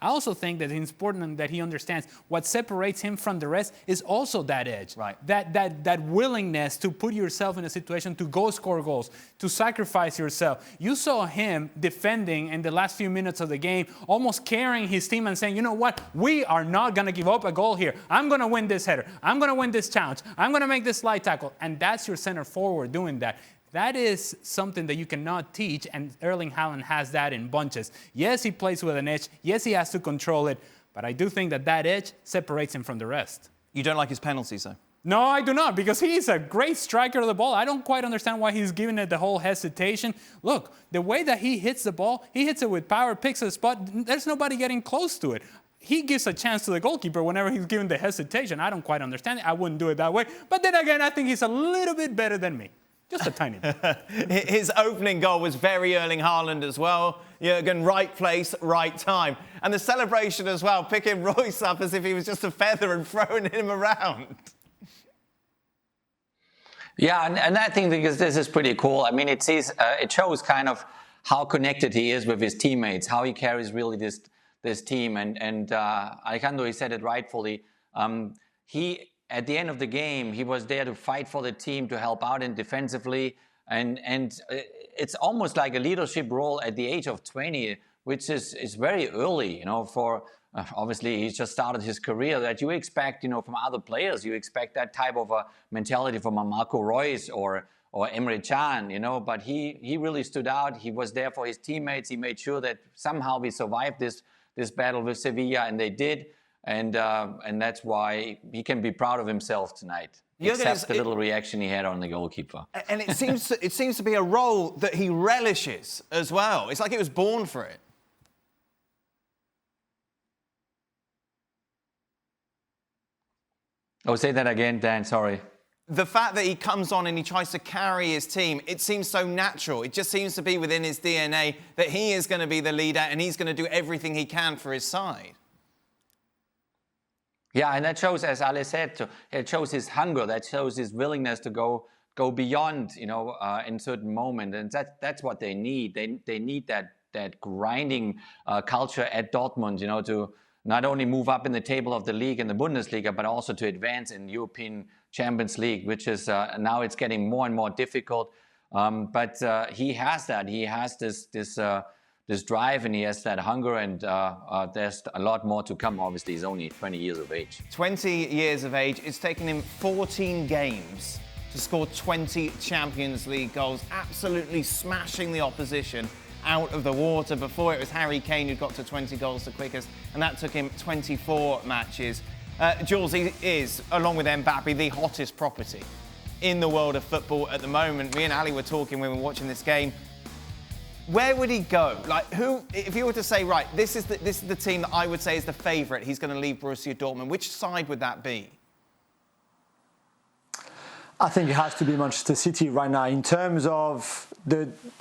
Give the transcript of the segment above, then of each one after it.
I also think that it's important that he understands what separates him from the rest is also that edge. Right. That willingness to put yourself in a situation to go score goals, to sacrifice yourself. You saw him defending in the last few minutes of the game, almost carrying his team and saying, you know what, we are not going to give up a goal here. I'm going to win this header. I'm going to win this challenge. I'm going to make this slide tackle. And that's your center forward doing that. That is something that you cannot teach, and Erling Haaland has that in bunches. Yes, he plays with an edge. Yes, he has to control it. But I do think that edge separates him from the rest. You don't like his penalties, though? No, I do not, because he's a great striker of the ball. I don't quite understand why he's giving it the whole hesitation. Look, the way that he hits the ball, he hits it with power, picks a spot. There's nobody getting close to it. He gives a chance to the goalkeeper whenever he's given the hesitation. I don't quite understand it. I wouldn't do it that way. But then again, I think he's a little bit better than me. Just a tiny bit. His opening goal was very Erling Haaland as well. Jurgen, right place, right time. And the celebration as well, picking Royce up as if he was just a feather and throwing him around. Yeah, and I think because this is pretty cool. I mean, it shows kind of how connected he is with his teammates, how he carries really this team. And Alejandro, he said it rightfully. At the end of the game, he was there to fight for the team, to help out and defensively. And it's almost like a leadership role at the age of 20, which is very early, for obviously he's just started his career, that you expect, from other players. You expect that type of a mentality from a Marco Reus or Emre Can, but he really stood out. He was there for his teammates. He made sure that somehow we survived this battle with Sevilla, and they did. And that's why he can be proud of himself tonight, except the little reaction he had on the goalkeeper. And it seems to be a role that he relishes as well. It's like he was born for it. Oh, say that again, Dan, sorry. The fact that he comes on and he tries to carry his team, it seems so natural. It just seems to be within his DNA that he is going to be the leader and he's going to do everything he can for his side. Yeah, and that shows, as Ale said, it shows his hunger. That shows his willingness to go beyond, in certain moments. And that's what they need. They need that grinding culture at Dortmund, to not only move up in the table of the league in the Bundesliga, but also to advance in European Champions League, which is now it's getting more and more difficult. But he has that. He has this drive, and he has that hunger, and there's a lot more to come. Obviously, he's only 20 years of age. 20 years of age. It's taken him 14 games to score 20 Champions League goals, absolutely smashing the opposition out of the water. Before, it was Harry Kane who got to 20 goals the quickest, and that took him 24 matches. Jules, he is, along with Mbappe, the hottest property in the world of football at the moment. Me and Ali were talking when we were watching this game. Where would he go? Like, who, if you were to say, right, this is the team that I would say is the favourite, he's going to leave Borussia Dortmund, which side would that be? I think it has to be Manchester City right now in terms of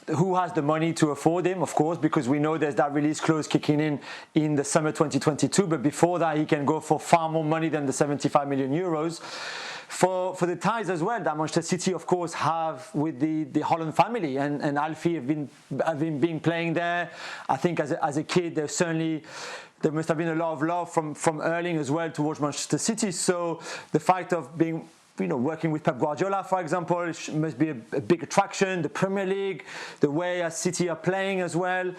who has the money to afford him, of course, because we know there's that release clause kicking in the summer 2022. But before that, he can go for far more money than the 75 million euros. For the ties as well that Manchester City, of course, have with the Haaland family, and Alfie have been playing there. I think as a kid, there must have been a lot of love from Erling as well towards Manchester City. So the fact of being working with Pep Guardiola, for example, must be a big attraction. The Premier League, the way City are playing as well.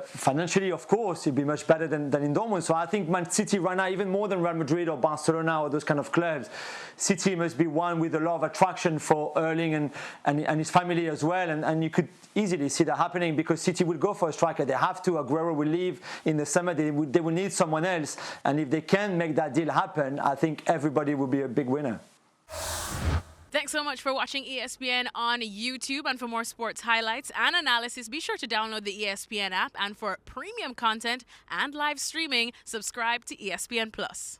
Financially, of course, it'd be much better than in Dortmund. So I think Man City right now, even more than Real Madrid or Barcelona or those kind of clubs, City must be one with a lot of attraction for Erling and his family as well. And you could easily see that happening because City will go for a striker. They have to. Aguero will leave in the summer. They will need someone else. And if they can make that deal happen, I think everybody will be a big winner. Thanks so much for watching ESPN on YouTube. And for more sports highlights and analysis, be sure to download the ESPN app. And for premium content and live streaming, subscribe to ESPN Plus.